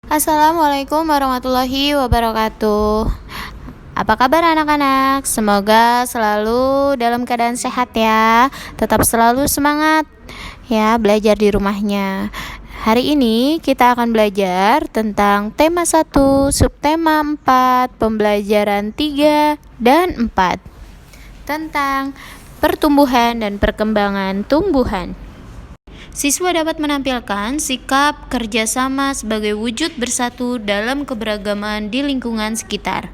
Assalamualaikum warahmatullahi wabarakatuh. Apa kabar anak-anak? Semoga selalu dalam keadaan sehat ya. Tetap selalu semangat ya belajar di rumahnya. Hari ini kita akan belajar tentang tema 1, subtema 4, pembelajaran 3 dan 4 tentang pertumbuhan dan perkembangan tumbuhan. Siswa dapat menampilkan sikap kerjasama sebagai wujud bersatu dalam keberagaman di lingkungan sekitar.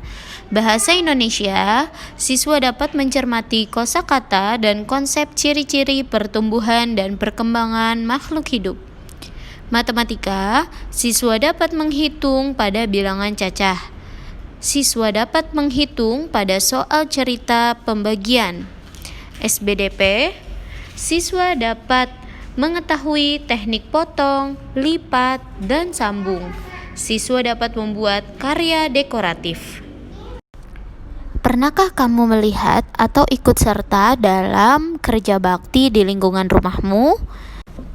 Bahasa Indonesia, siswa dapat mencermati kosakata dan konsep ciri-ciri pertumbuhan dan perkembangan makhluk hidup. Matematika, siswa dapat menghitung pada bilangan cacah. Siswa dapat menghitung pada soal cerita pembagian. SBDP, siswa dapat mengetahui teknik potong, lipat, dan sambung. Siswa dapat membuat karya dekoratif. Pernahkah kamu melihat atau ikut serta dalam kerja bakti di lingkungan rumahmu?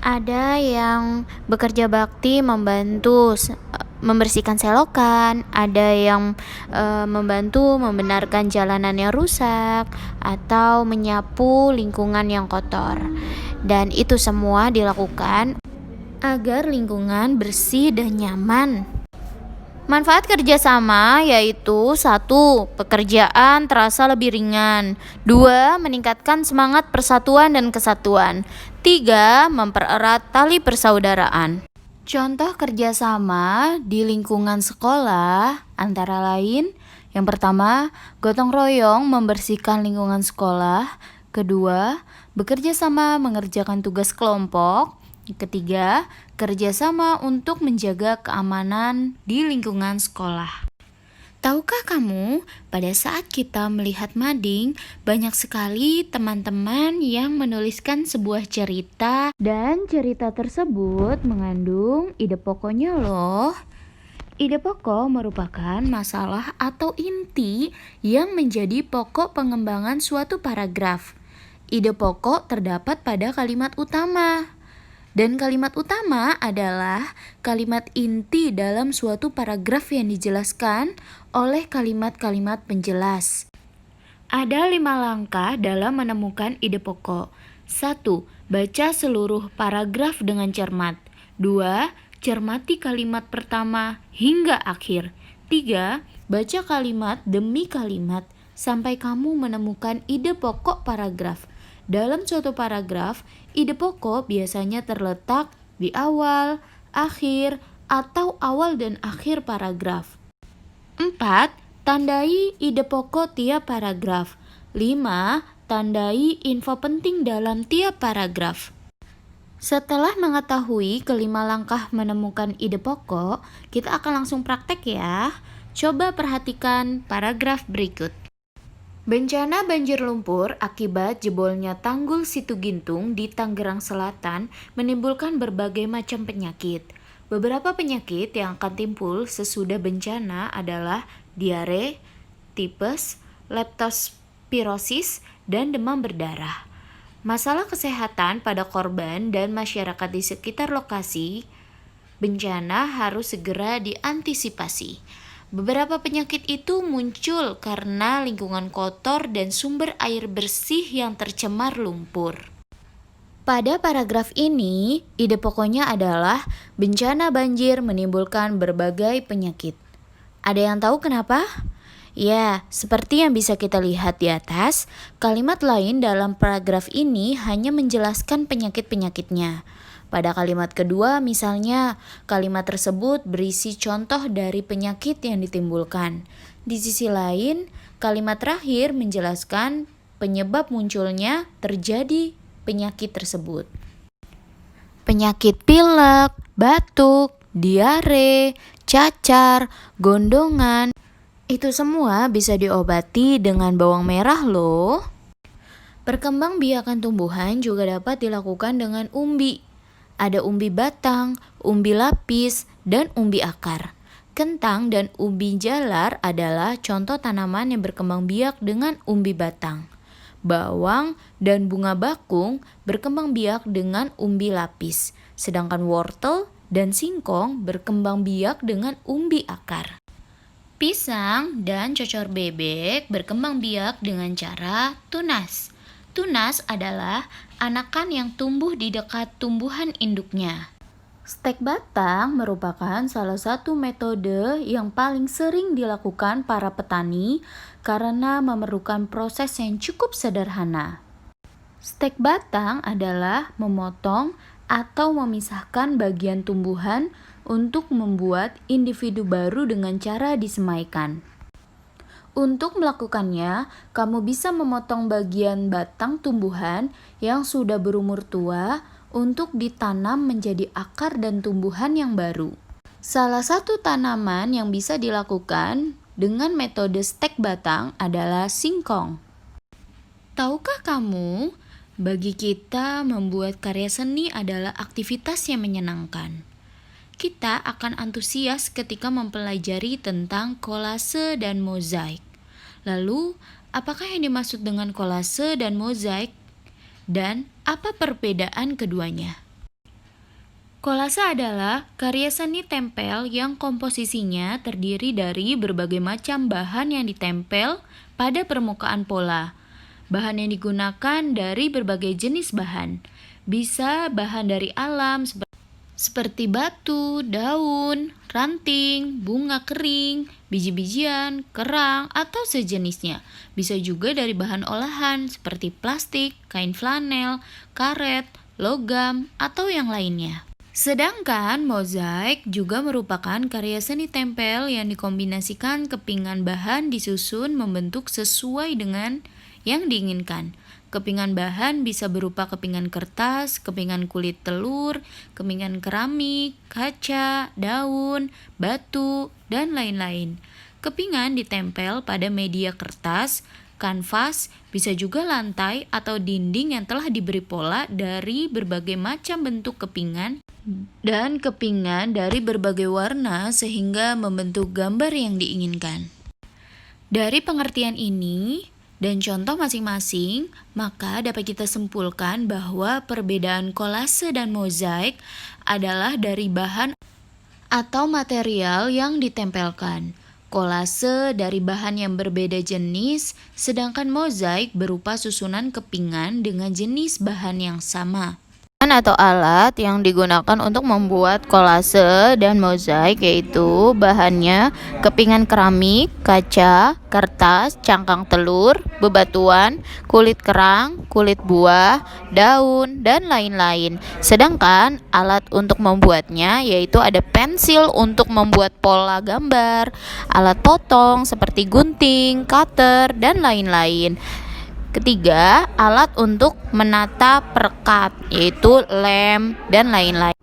Ada yang bekerja bakti membantu membersihkan selokan, ada yang membantu membenarkan jalanan yang rusak, atau menyapu lingkungan yang kotor. Dan itu semua dilakukan agar lingkungan bersih dan nyaman. Manfaat kerjasama yaitu 1. Pekerjaan terasa lebih ringan. 2. Meningkatkan semangat persatuan dan kesatuan. 3. Mempererat tali persaudaraan. Contoh kerjasama di lingkungan sekolah antara lain, yang pertama, gotong royong membersihkan lingkungan sekolah. Kedua, bekerja sama mengerjakan tugas kelompok. Ketiga, kerjasama untuk menjaga keamanan di lingkungan sekolah. Tahukah kamu, pada saat kita melihat mading, banyak sekali teman-teman yang menuliskan sebuah cerita, dan cerita tersebut mengandung ide pokoknya loh. Ide pokok merupakan masalah atau inti yang menjadi pokok pengembangan suatu paragraf. Ide pokok terdapat pada kalimat utama. Dan kalimat utama adalah kalimat inti dalam suatu paragraf yang dijelaskan oleh kalimat-kalimat penjelas. Ada 5 langkah dalam menemukan ide pokok. 1. Baca seluruh paragraf dengan cermat. 2. Cermati kalimat pertama hingga akhir. 3. Baca kalimat demi kalimat sampai kamu menemukan ide pokok paragraf. Dalam suatu paragraf, ide pokok biasanya terletak di awal, akhir, atau awal dan akhir paragraf. 4. Tandai ide pokok tiap paragraf. 5. Tandai info penting dalam tiap paragraf. Setelah mengetahui kelima langkah menemukan ide pokok, kita akan langsung praktek ya. Coba perhatikan paragraf berikut. Bencana banjir lumpur akibat jebolnya tanggul Situgintung di Tangerang Selatan menimbulkan berbagai macam penyakit. Beberapa penyakit yang akan timbul sesudah bencana adalah diare, tipes, leptospirosis, dan demam berdarah. Masalah kesehatan pada korban dan masyarakat di sekitar lokasi bencana harus segera diantisipasi. Beberapa penyakit itu muncul karena lingkungan kotor dan sumber air bersih yang tercemar lumpur. Pada paragraf ini, ide pokoknya adalah bencana banjir menimbulkan berbagai penyakit. Ada yang tahu kenapa? Ya, seperti yang bisa kita lihat di atas, kalimat lain dalam paragraf ini hanya menjelaskan penyakit-penyakitnya. Pada kalimat kedua, misalnya, kalimat tersebut berisi contoh dari penyakit yang ditimbulkan. Di sisi lain, kalimat terakhir menjelaskan penyebab munculnya terjadi penyakit tersebut. Penyakit pilek, batuk, diare, cacar, gondongan, itu semua bisa diobati dengan bawang merah loh. Perkembangbiakan tumbuhan juga dapat dilakukan dengan umbi. Ada umbi batang, umbi lapis, dan umbi akar. Kentang dan umbi jalar adalah contoh tanaman yang berkembang biak dengan umbi batang. Bawang dan bunga bakung berkembang biak dengan umbi lapis. Sedangkan wortel dan singkong berkembang biak dengan umbi akar. Pisang dan cocor bebek berkembang biak dengan cara tunas. Tunas adalah anakan yang tumbuh di dekat tumbuhan induknya. Stek batang merupakan salah satu metode yang paling sering dilakukan para petani karena memerlukan proses yang cukup sederhana. Stek batang adalah memotong atau memisahkan bagian tumbuhan untuk membuat individu baru dengan cara disemaikan. Untuk melakukannya, kamu bisa memotong bagian batang tumbuhan yang sudah berumur tua untuk ditanam menjadi akar dan tumbuhan yang baru. Salah satu tanaman yang bisa dilakukan dengan metode stek batang adalah singkong. Tahukah kamu, bagi kita membuat karya seni adalah aktivitas yang menyenangkan. Kita akan antusias ketika mempelajari tentang kolase dan mozaik. Lalu, apakah yang dimaksud dengan kolase dan mozaik? Dan apa perbedaan keduanya? Kolase adalah karya seni tempel yang komposisinya terdiri dari berbagai macam bahan yang ditempel pada permukaan pola. Bahan yang digunakan dari berbagai jenis bahan. Bisa bahan dari alam seperti batu, daun, ranting, bunga kering, biji-bijian, kerang, atau sejenisnya. Bisa juga dari bahan olahan seperti plastik, kain flanel, karet, logam, atau yang lainnya. Sedangkan mozaik juga merupakan karya seni tempel yang dikombinasikan kepingan bahan disusun membentuk sesuai dengan yang diinginkan. Kepingan bahan bisa berupa kepingan kertas, kepingan kulit telur, kepingan keramik, kaca, daun, batu, dan lain-lain. Kepingan ditempel pada media kertas, kanvas, bisa juga lantai atau dinding yang telah diberi pola dari berbagai macam bentuk kepingan dan kepingan dari berbagai warna sehingga membentuk gambar yang diinginkan. Dari pengertian ini dan contoh masing-masing, maka dapat kita simpulkan bahwa perbedaan kolase dan mozaik adalah dari bahan atau material yang ditempelkan. Kolase dari bahan yang berbeda jenis, sedangkan mozaik berupa susunan kepingan dengan jenis bahan yang sama. Atau alat yang digunakan untuk membuat kolase dan mozaik yaitu bahannya kepingan keramik, kaca, kertas, cangkang telur, bebatuan, kulit kerang, kulit buah, daun, dan lain-lain. Sedangkan alat untuk membuatnya yaitu ada pensil untuk membuat pola gambar, alat potong seperti gunting, cutter, dan lain-lain. Ketiga, alat untuk menata perekat, yaitu lem dan lain-lain.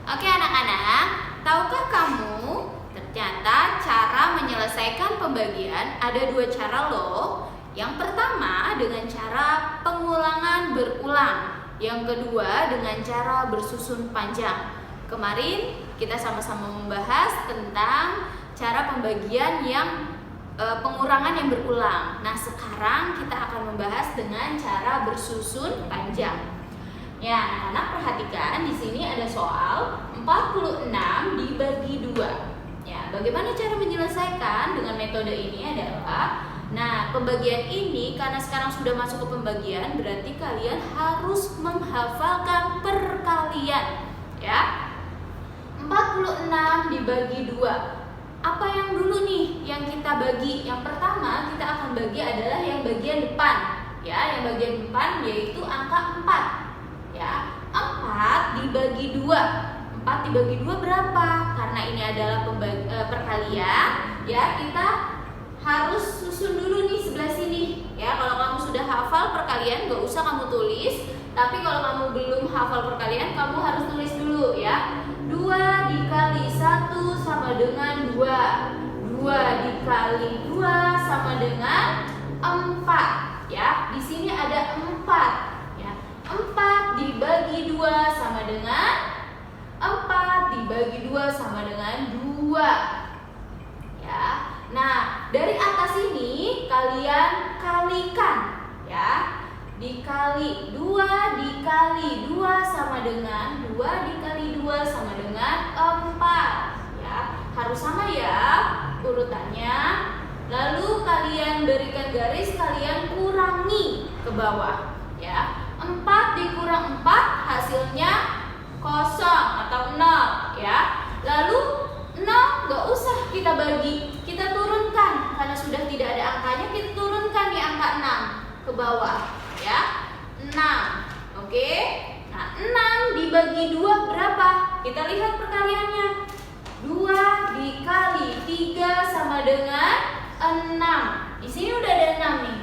Oke anak-anak, tahukah kamu ternyata cara menyelesaikan pembagian ada 2 cara loh. Yang pertama dengan cara pengulangan berulang. Yang kedua dengan cara bersusun panjang. Kemarin kita sama-sama membahas tentang cara pembagian yang pengurangan yang berulang. Nah, sekarang kita akan membahas dengan cara bersusun panjang. Ya, anak-anak perhatikan di sini ada soal 46 dibagi 2. Ya, bagaimana cara menyelesaikan dengan metode ini adalah pembagian ini karena sekarang sudah masuk ke pembagian berarti kalian harus menghafalkan perkalian, ya. 46 dibagi 2. Apa yang dulu nih yang kita bagi? Yang pertama kita akan bagi adalah yang bagian depan, ya, yang bagian depan yaitu angka 4, ya. 4 dibagi 2. 4 dibagi 2 berapa? Karena ini adalah perkalian, ya, kita harus susun dulu nih sebelah sini, ya. Kalau kamu sudah hafal perkalian gak usah kamu tulis, tapi kalau kamu belum hafal perkalian kamu harus tulis dulu, ya. 2 dikali 1 sama dengan 2. 2 dikali 2 sama dengan 4, ya. Di sini ada 4, ya. 4 dibagi 2 sama dengan 4 dibagi 2 sama dengan 2. Ya. Nah, dari atas ini kalian kalikan, ya. dikali 2 dikali 2 sama dengan 2 dikali 2 sama dengan 4 ya. Harus sama ya urutannya. Lalu kalian berikan garis, kalian kurangi ke bawah ya. 4 dikurang 4 hasilnya kosong atau 0 ya. Lalu 0 gak usah kita bagi, kita turunkan karena sudah tidak ada angkanya, kita turunkan di angka 6 ke bawah ya. 6. Oke. Nah, 6 dibagi 2 berapa? Kita lihat perkaliannya. 2 dikali 3 sama dengan 6. Di sini udah ada 6 nih.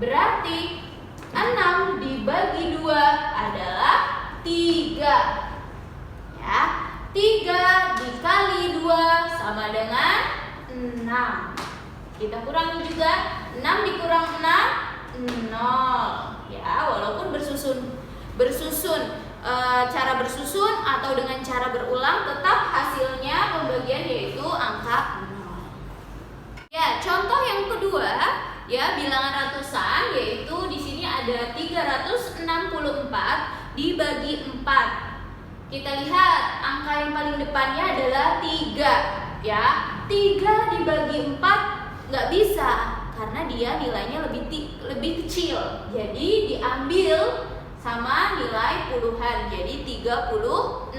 Berarti 6 dibagi 2 adalah 3. Ya. 3 dikali 2 sama dengan 6. Kita kurangi juga. 6 dikurang 6 0 ya, walaupun cara bersusun atau dengan cara berulang tetap hasilnya pembagian yaitu angka 0. Ya, contoh yang kedua ya, bilangan ratusan, yaitu di sini ada 364 dibagi 4. Kita lihat angka yang paling depannya adalah 3 ya. 3 dibagi 4 nggak bisa karena dia nilainya lebih kecil. Jadi diambil sama nilai puluhan. Jadi 36.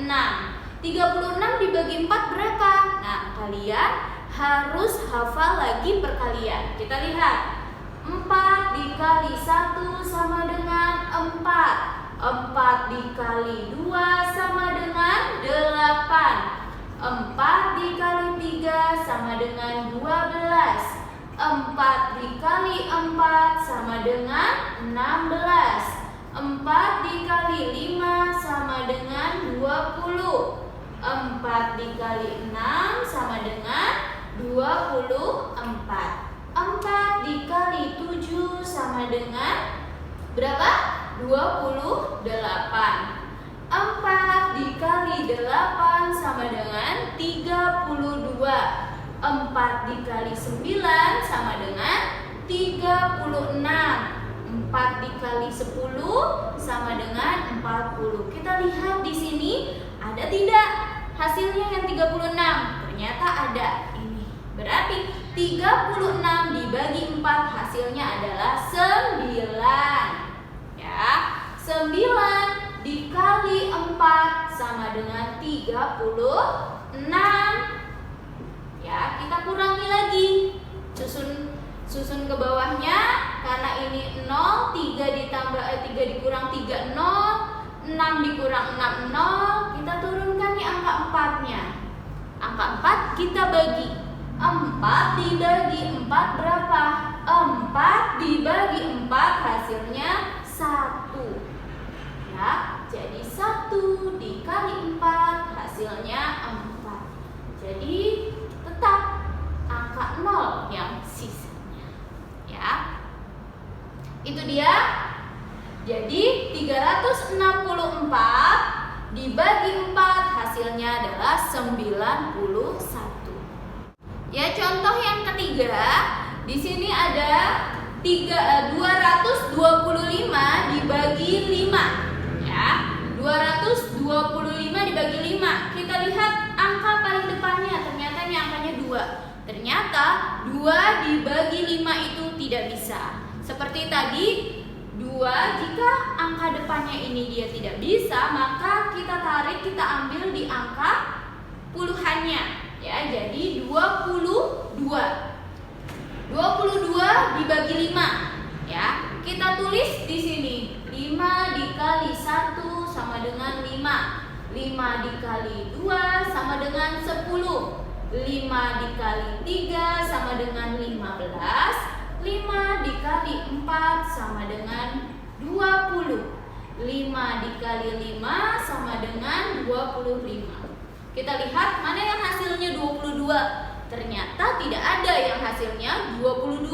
36 dibagi 4 berapa? Nah, kalian harus hafal lagi perkalian. Kita lihat. 4 dikali 1 sama dengan 4. 4 dikali 2 sama dengan 8. 4 dikali 3 sama dengan 12. 4 dikali 4 sama dengan 16. 4 dikali 5 sama dengan 20. 4 dikali 6 sama dengan 24. 4 dikali 7 sama dengan berapa? 28. 4 dikali 8 sama dengan 32. 4 dikali 9 sama dengan 36. 4 dikali 10 sama dengan 40. Kita lihat di sini ada tidak hasilnya yang 36? Ternyata ada. Ini berarti 36 dibagi 4 hasilnya adalah 9. Ya, 9 dikali 4 sama dengan 36. Ya, kita kurangi lagi. Susun ke bawahnya karena ini 0, 3 dikurang 3 0, 6 dikurang 6 0. Kita turunkan di angka 4-nya. Angka 4 kita bagi. 4 dibagi 4 berapa? 4 dibagi 4 hasilnya 1. Ya, jadi 1 dikali 4 hasilnya 4. Jadi tetap angka 0 yang sisanya. Ya. Itu dia. Jadi 364 dibagi 4 hasilnya adalah 91. Ya, contoh yang ketiga, di sini ada 225 dibagi 5. Ya, 225 dibagi 5. Kita lihat angka paling depannya, ternyata ini angkanya 2. Ternyata 2 dibagi 5 itu tidak bisa. Seperti tadi, 2 jika angka depannya ini dia tidak bisa, maka kita tarik, kita ambil di angka puluhannya. Ya, jadi 22. 22 dibagi 5. Ya, kita tulis di sini 5 dikali 1 sama dengan 5. 5 dikali 2 sama dengan 10. 5 dikali 3 sama dengan 15. 5 dikali 4 sama dengan 20. 5 dikali 5 sama dengan 25. Kita lihat mana yang hasilnya 22. Ternyata tidak ada yang hasilnya 22.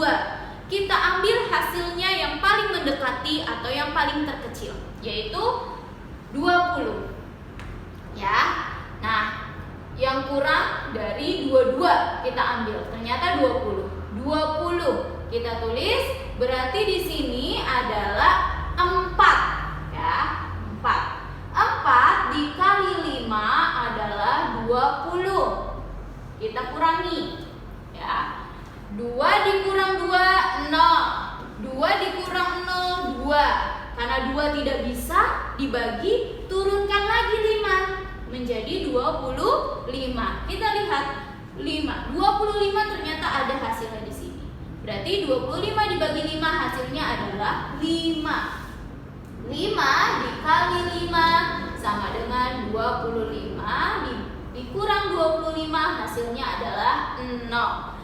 Kita ambil hasilnya yang paling mendekati atau yang paling terkecil, yaitu 20. Ya. Nah, yang kurang dari 22 kita ambil. Ternyata 20. 20 kita tulis, berarti di sini adalah 4 ya, 4. 4 dikali 5 adalah 20. Kita kurangi ya. 2 dikurang 2, 0. 2 dikurang 0, 2. Karena 2 tidak bisa dibagi, turunkan lagi 5 menjadi 25. Kita lihat 5. 25 ternyata ada hasilnya di sini. Berarti 25 dibagi 5 hasilnya adalah 5. 5 dikali 5 sama dengan 25, dikurang 25 hasilnya adalah 0.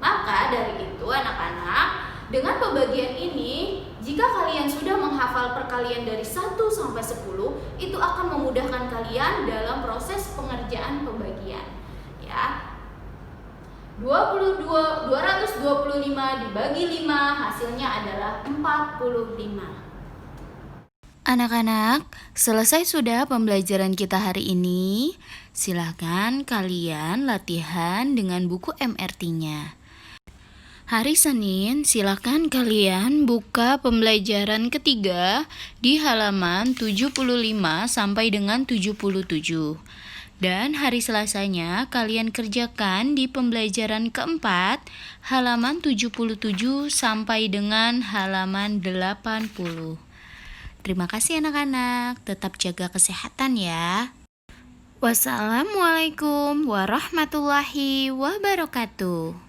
Maka dari itu anak-anak, dengan pembagian ini, jika kalian sudah menghafal perkalian dari 1 sampai 10, itu akan memudahkan kalian dalam proses pengerjaan pembagian. Ya. 225 dibagi 5 hasilnya adalah 45. Anak-anak, selesai sudah pembelajaran kita hari ini. Silakan kalian latihan dengan buku MRT-nya. Hari Senin, silakan kalian buka pembelajaran ketiga di halaman 75 sampai dengan 77. Dan hari Selasanya kalian kerjakan di pembelajaran keempat halaman 77 sampai dengan halaman 80. Terima kasih anak-anak, tetap jaga kesehatan ya. Wassalamualaikum warahmatullahi wabarakatuh.